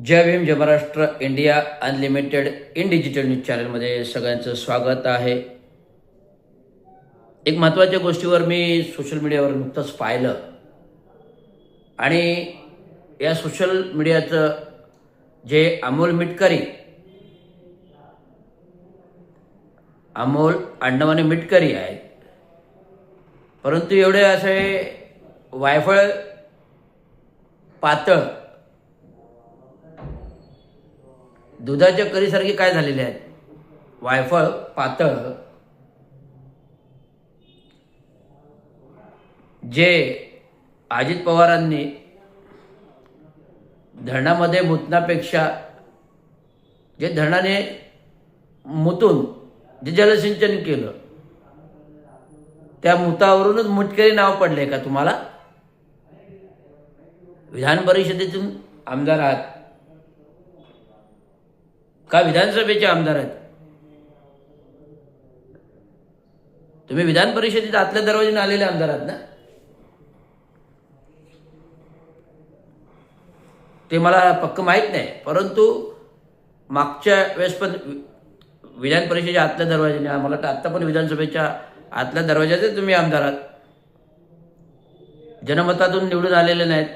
जय भीम जय Maharashtra India unlimited in digital news चॅनलमध्ये सगळ्यांचं स्वागत आहे. एक महत्त्वाच्या गोष्टीवर मी सोशल मीडियावर नुकतंच पाहिलं आणि या सोशल मीडियाचं जे अमोल अण्णावाने मिटकरी आहेत, परंतु एवढे असे वायफळ पातळ दुधाच्या करीसारखे काय झालेले आहेत, वायफळ पातळ जे अजित पवारांनी धरणामध्ये मुतण्यापेक्षा जे धरणाने मुतून जे जलसिंचन केलं त्या मुतावरूनच मुटकरी नाव पडले का तुम्हाला? विधान परिषदेतून आमदार आहात का विधानसभेचे आमदार आहेत? तुम्ही विधान परिषदेत आतल्या दरवाजाने आलेले आमदार आहात ना? ते मला पक्क माहीत नाही, परंतु मागच्या वेळेस पण विधान परिषदेच्या आतल्या दरवाजाने, मला वाटतं आत्ता पण विधानसभेच्या आतल्या दरवाजाचे तुम्ही आमदार आहात. जनमतातून निवडून आलेले नाहीत,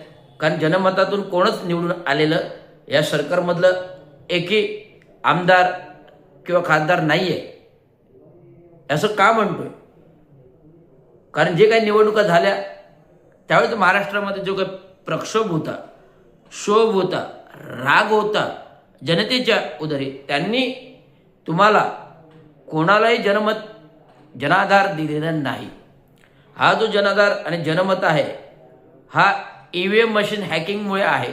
कारण जनमतातून कोणच निवडून आलेलं या सरकारमधलं एकही आमदार किंवा खासदार नाही आहे. असं का म्हणतोय? कारण जे काही निवडणुका झाल्या त्यावेळेस महाराष्ट्रामध्ये जो काही प्रक्षोभ होता, क्षोभ होता, राग होता जनतेच्या उदरी, त्यांनी तुम्हाला कोणालाही जनाधार दिलेला नाही. हा जो जनाधार आणि जनमत आहे हा EVM मशीन हॅकिंगमुळे आहे,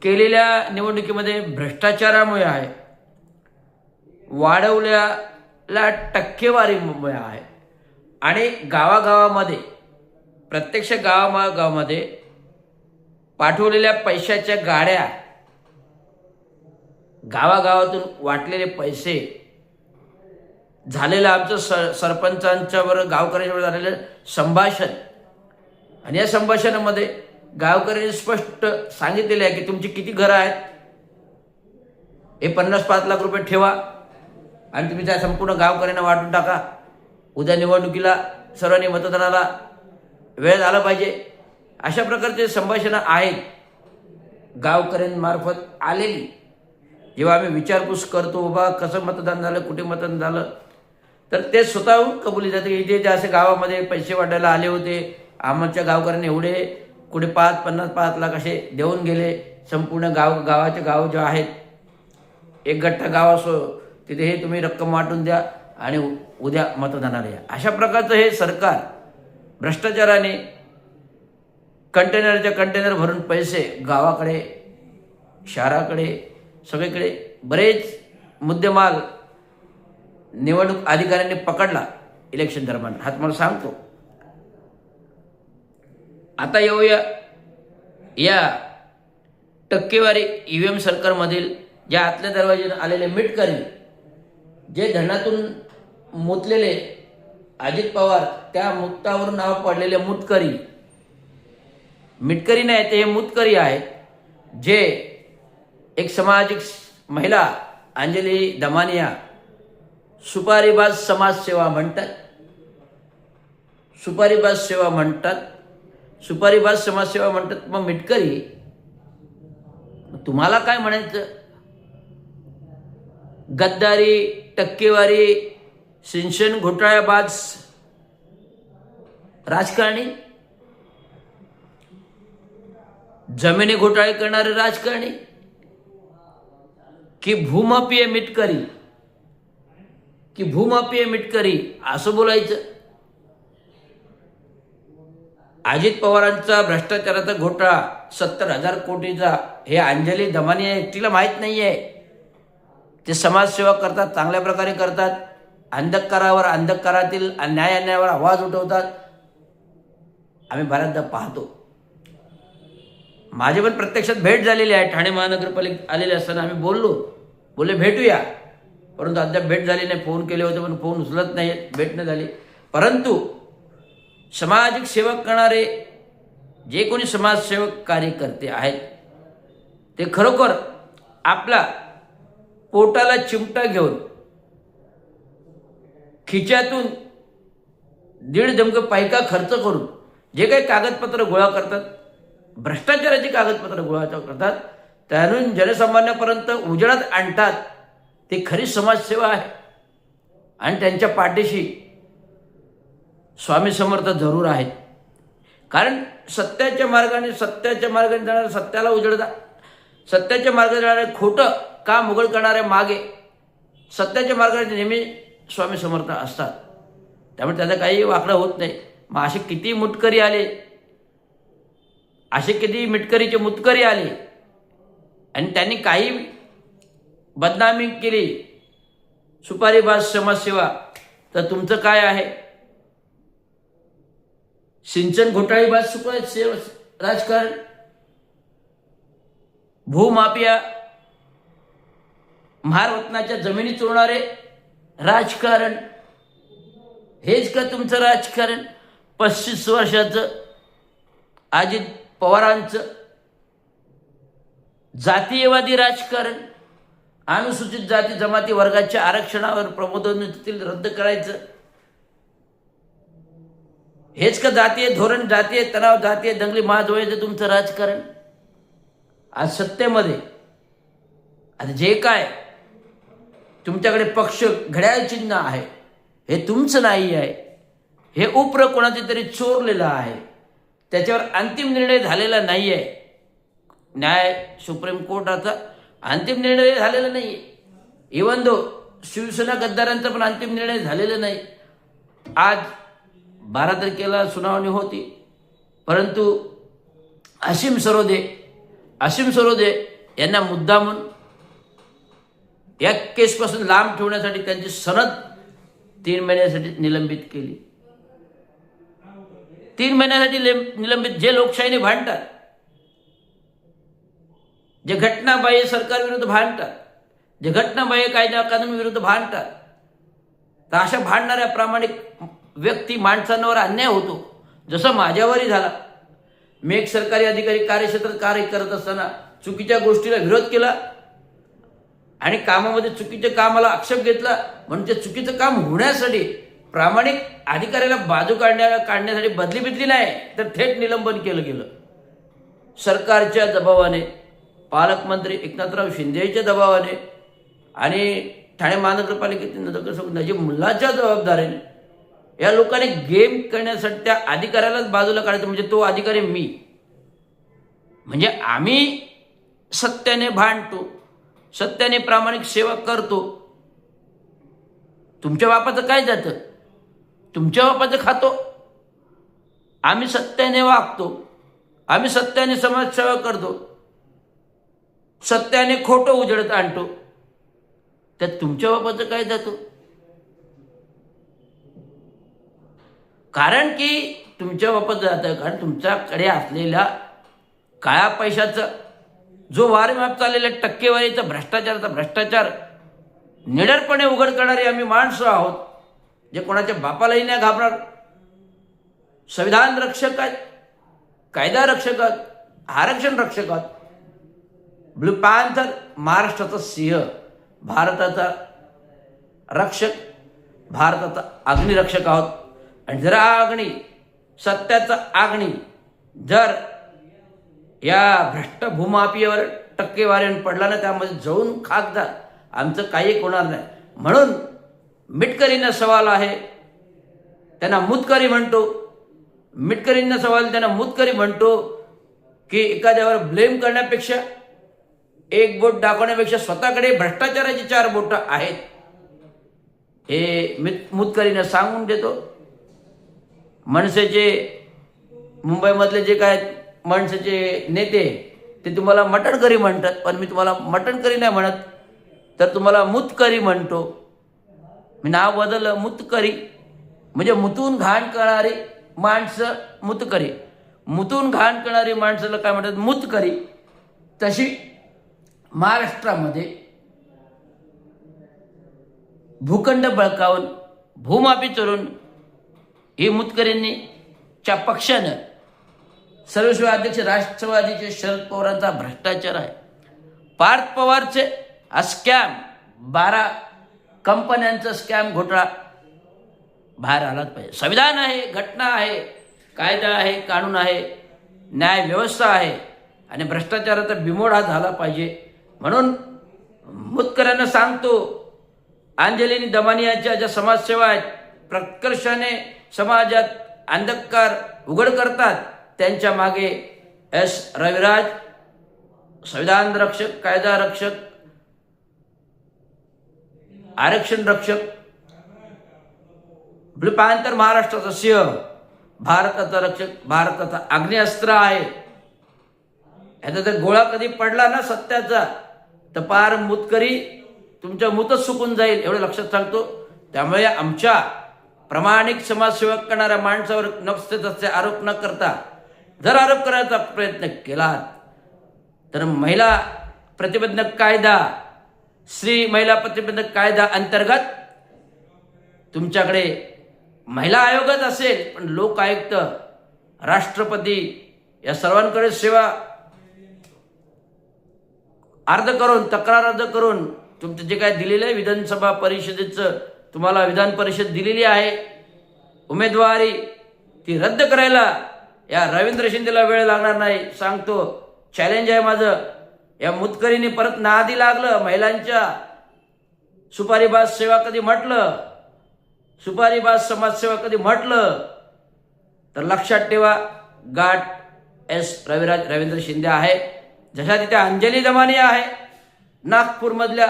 केलेल्या निवडणुकीमध्ये भ्रष्टाचारामुळे आहे, वाढवलेल्या टक्केवारीमुळे आहे आणि गावागावामध्ये प्रत्यक्ष गावागावामध्ये पाठवलेल्या पैशाच्या गाड्या, गावागावातून वाटलेले पैसे, झालेलं आमचं सरपंचांच्यावर गावकऱ्यांच्यावर झालेलं संभाषण, आणि या संभाषणामध्ये गावकऱ्यांनी स्पष्ट सांगितलेले आहे की तुमची किती घरं आहेत, हे 50-5 लाख रुपये ठेवा आणि तुम्ही त्या संपूर्ण गावकऱ्यांना वाटून टाका. उद्या निवडणुकीला सर्वांनी मतदानाला वेळ झाला पाहिजे. अशा प्रकारचे संभाषणं आहेत गावकऱ्यांमार्फत आलेली. जेव्हा आम्ही विचारपूस करतो बाबा कसं मतदान झालं, कुठे मतदान झालं, तर ते स्वतःहून कबुली जाते. इथे जे असे गावामध्ये पैसे वाटायला आले होते, आमच्या गावकऱ्यांनी एवढे कुठे 50-5 लाख असे देऊन गेले. संपूर्ण गावाचे गाव जे आहेत, एक गठ्ठा गाव असो तिथे हे तुम्ही रक्कम वाटून द्या आणि उद्या मतदानाला या. अशा प्रकारचं हे सरकार भ्रष्टाचाराने कंटेनर भरून पैसे गावाकडे, शहराकडे, सगळीकडे बरेच मुद्देमाल निवडणूक अधिकाऱ्यांनी पकडला इलेक्शन दरम्यान, हा तुम्हाला सांगतो. आता येऊया या टक्केवारी EVM सरकारमधील ज्या आतल्या दरवाजाने आलेले मिटकरी, जे धरणातून मुतलेले अजित पवार, त्या मुक्तावरून नाव पडलेले मिटकरी नाही, ते हे मुतकरी आहेत. जे एक सामाजिक महिला अंजली दमानिया सुपारीबाज समाजसेवा म्हणतात, सुपारीबाज समाजसेवा म्हणतात. मग मिटकरी, तुम्हाला काय म्हणायचं? गद्दारी, टक्केवारी, सिंचन घोटाळेबाज राजकारणी, जमिनी घोटाळे करणारे राजकारणी, की भूमाफिया मिटकरी असं बोलायचं? अजित पवारांचा भ्रष्टाचाराचा घोटाळा 70,000 कोटीचा हे अंजली दमानिया एकटीला माहीत नाही आहे. ते समाजसेवा करतात, चांगल्या प्रकारे करतात, अंधकारातील अन्यायावर आवाज उठवतात. आम्ही बऱ्याचदा पाहतो. माझी पण प्रत्यक्षात भेट झालेली आहे. ठाणे महानगरपालिकेत आलेले असताना आम्ही बोलले भेटूया, परंतु अद्याप भेट झाली नाही. फोन केले होते पण फोन उचलत नाही, भेट नाही झाली. परंतु सामाजिक सेवक करणारे जे कोणी समाजसेवक कार्यकर्ते आहेत ते खरोखर आपला पोटाला चिमटा घेऊन खिच्यातून 1.5 डमकं पैका खर्च करून जे काही कागदपत्र गोळा करतात, भ्रष्टाचाराची कागदपत्र गोळा करतात, त्यातून जनसामान्यापर्यंत उजेडात आणतात, ते खरी समाजसेवा आहे. आणि त्यांच्या पाठीशी स्वामी समर्थ जरूर आहेत. कारण सत्याच्या मार्गाने जाणारे, सत्याला उजळता, सत्याच्या मार्गाने जाणारे, खोटं काम उघड करणारे मागे सत्याच्या मार्गाने नेहमी स्वामी समर्थ असतात. त्यामुळे त्याचं काही वाकडं होत नाही. मग असे किती मुटकरी आले, असे किती मिटकरीचे मुतकरी आले आणि त्यांनी काही बदनामी केली, सुपारीबाज समाजसेवा, तर तुमचं काय आहे? सिंचन घोटाळेबाज राजकारण, भूमाफिया, महारत्नाच्या जमिनी चोरणारे राजकारण, हेच का तुमचं राजकारण? 35 वर्षाचं अजित पवारांचं जातीयवादी राजकारण, अनुसूचित जाती जमाती वर्गाच्या आरक्षणावर प्रबोधनातील रद्द करायचं, हेच का जातीय धोरण, जातीय तणाव, जातीय दंगली महाजवळचं तुमचं राजकारण? आज सत्तेमध्ये आता जे काय तुमच्याकडे पक्ष घड्याळ चिन्ह आहे, हे तुमचं नाही आहे, हे उपरं कोणाचे तरी चोरलेलं आहे, त्याच्यावर अंतिम निर्णय झालेला नाही आहे. न्याय सुप्रीम कोर्टाचा अंतिम निर्णय झालेला नाही आहे. इवन दो शिवसेना गद्दारांचा पण अंतिम निर्णय झालेला नाही. आज 12 तारखेला सुनावणी होती, परंतु असीम सरोदे यांना मुद्दामून या केसपासून लांब ठेवण्यासाठी त्यांची सनद 3 महिन्यासाठी निलंबित केली. 3 महिन्यासाठी निलंबित. जे लोकशाहीने भांडतात, जे घटनाबाह्य सरकारविरुद्ध भांडतात, जे घटनाबाह्य कायदा कानून विरुद्ध भांडतात, तर अशा भांडणाऱ्या प्रामाणिक व्यक्ती माणसांवर अन्याय होतो. जसं माझ्यावरही झाला. मी एक सरकारी अधिकारी कार्यक्षेत्रात कार्य करत असताना चुकीच्या गोष्टीला विरोध केला आणि कामामध्ये चुकीच्या कामाला आक्षेप घेतला, म्हणून ते चुकीचं काम होण्यासाठी प्रामाणिक अधिकाऱ्याला बाजू काढण्यासाठी बदली नाही, तर थेट निलंबन केलं गेलं. सरकारच्या दबावाने, पालकमंत्री एकनाथराव शिंदेच्या दबावाने आणि ठाणे महानगरपालिकेतील नगरसेवक नजीब मुल्लाच्या जबाबदारीने या लोकांनी गेम करण्यासाठी त्या अधिकाऱ्यालाच बाजूला काढायचं. म्हणजे तो अधिकारी मी, म्हणजे आम्ही सत्याने भांडतो, सत्याने प्रामाणिक सेवा करतो. तुमच्या बापाचं काय जातं? तुमच्या बापाचं खातो. आम्ही सत्याने वागतो, आम्ही सत्याने समाजसेवा करतो, सत्याने खोटं उजळत आणतो. त्यात तुमच्या बापाचं काय जातं? कारण की तुमच्या बापाचं जातं, कारण तुमच्याकडे असलेल्या काळ्या पैशाचं जो वारेमाप चाललेला टक्केवारीचा भ्रष्टाचार निडरपणे उघड करणारे आम्ही माणसं आहोत, जे कोणाच्या बापालाही नाही घाबरणार. संविधान रक्षक आहेत, कायदा रक्षक आहेत, आरक्षण रक्षक आहेत. ब्लू पॅन्थर महाराष्ट्राचा सिंह, भारताचा रक्षक, भारताचा अग्निरक्षक आहोत. आणि जर अग्नी, सत्याचा अग्नी जर या भ्रष्ट भूमाफियावर टक्केवारीने पडला ना, त्यामध्ये जाऊन खाक जा, आमचं काही होणार नाही. म्हणून मिटकरींना सवाल आहे, त्यांना मुतकरी म्हणतो. मिटकरींना सवाल, त्यांना मुतकरी म्हणतो की एखाद्यावर ब्लेम करण्यापेक्षा, एक बोट दाखवण्यापेक्षा स्वतःकडे भ्रष्टाचाराची 4 बोटं आहेत, हे मुतकरींना सांगून देतो. मनसेचे मुंबईमधले जे काय मनसेचे नेते, ते तुम्हाला मटणकरी म्हणतात, पण मी तुम्हाला मटणकरी नाही म्हणत, तर तुम्हाला मुतकरी म्हणतो. मी नाव बदललं, मुतकरी म्हणजे मुतून घाण करणारी माणसं मुतकरी, मुतून घाण करणारी माणसाला काय म्हणतात? मुतकरी. तशी महाराष्ट्रामध्ये भूखंड बळकावून, भूमाफी चोरून ही मुतकरींनी च्या पक्षानं, सर्वस्वी अध्यक्ष राष्ट्रवादीचे शरद पवारांचा भ्रष्टाचार आहे. पार्थ पवारचे हा स्कॅम 12 कंपन्यांचा स्कॅम घोटाळा बाहेर आलाच पाहिजे. संविधान आहे, घटना आहे, कायदा आहे, कानून आहे, न्याय व्यवस्था आहे आणि भ्रष्टाचाराचा बिमोड हा झाला पाहिजे. म्हणून मुतकऱ्यांना सांगतो, अंजली दमानियाच्या ज्या समाजसेवा आहेत, प्रकर्षाने समाजात अंधकार उघड करतात, त्यांच्या मागे एस रविराज, संविधान रक्षक, कायदा रक्षक, आरक्षण रक्षक, ब्लू पॅन्थर महाराष्ट्राचा सिंह, भारताचा रक्षक, भारताचा आग्नेयास्त्र आहे. याचा जर गोळा कधी पडला ना सत्याचा, तर पार मुतकरी तुमच्या मूतच सुकून जाईल, एवढं लक्षात सांगतो. त्यामुळे आमच्या प्रामाणिक समाजसेवक करणाऱ्या माणसावर नसते तसे आरोप न करता, जर आरोप करायचा प्रयत्न केला तर महिला प्रतिबंधक कायदा, स्त्री महिला प्रतिबंधक कायदा अंतर्गत तुमच्याकडे महिला आयोगच असेल, पण लोक आयुक्त, राष्ट्रपती या सर्वांकडे सेवा अर्ज करून, तक्रार अर्ज करून तुमचं जे काय दिलेलं आहे विधानसभा परिषदेचं, तुम्हाला विधान परिषद दिलेली आहे उमेदवारी, ती रद्द करायला या रवींद्र शिंदेला वेळ लागणार नाही, सांगतो. चॅलेंज आहे माझं. या मुतकरीने परत नादी लागलं, महिलांच्या सुपारीबाज सेवा कधी म्हटलं, सुपारीबाज समाजसेवा कधी म्हटलं, तर लक्षात ठेवा, गाठ एस रविराज रवींद्र शिंदे आहे. जशा तिथे अंजली दमानिया आहे नागपूरमधल्या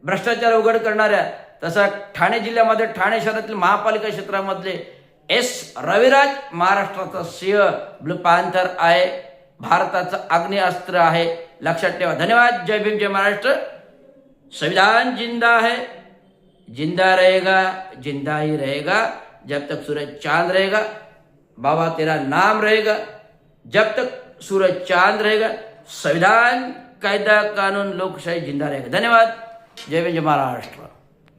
भ्रष्टाचार उघड करणाऱ्या, तसा ठाणे जिल्ह्यामध्ये ठाणे शहरातील महापालिका क्षेत्रामधले एस रविराज महाराष्ट्राचा सिंह, ब्लू पॅन्थर आहे, भारताचं आग्नेयास्त्र आहे. लक्षात ठेवा. धन्यवाद. जय भीम, जय महाराष्ट्र. संविधान जिंदा है, जिंदा रहेगा, जिंदा ही रहेगा जब तक सूरज चांद रहेगा. बाबा तेरा नाम रहेगा जब तक सूरज चांद रहेगा. संविधान, कायदा, कानून, लोकशाही जिंदा रहेगा. धन्यवाद. जय भीम, जय महाराष्ट्र.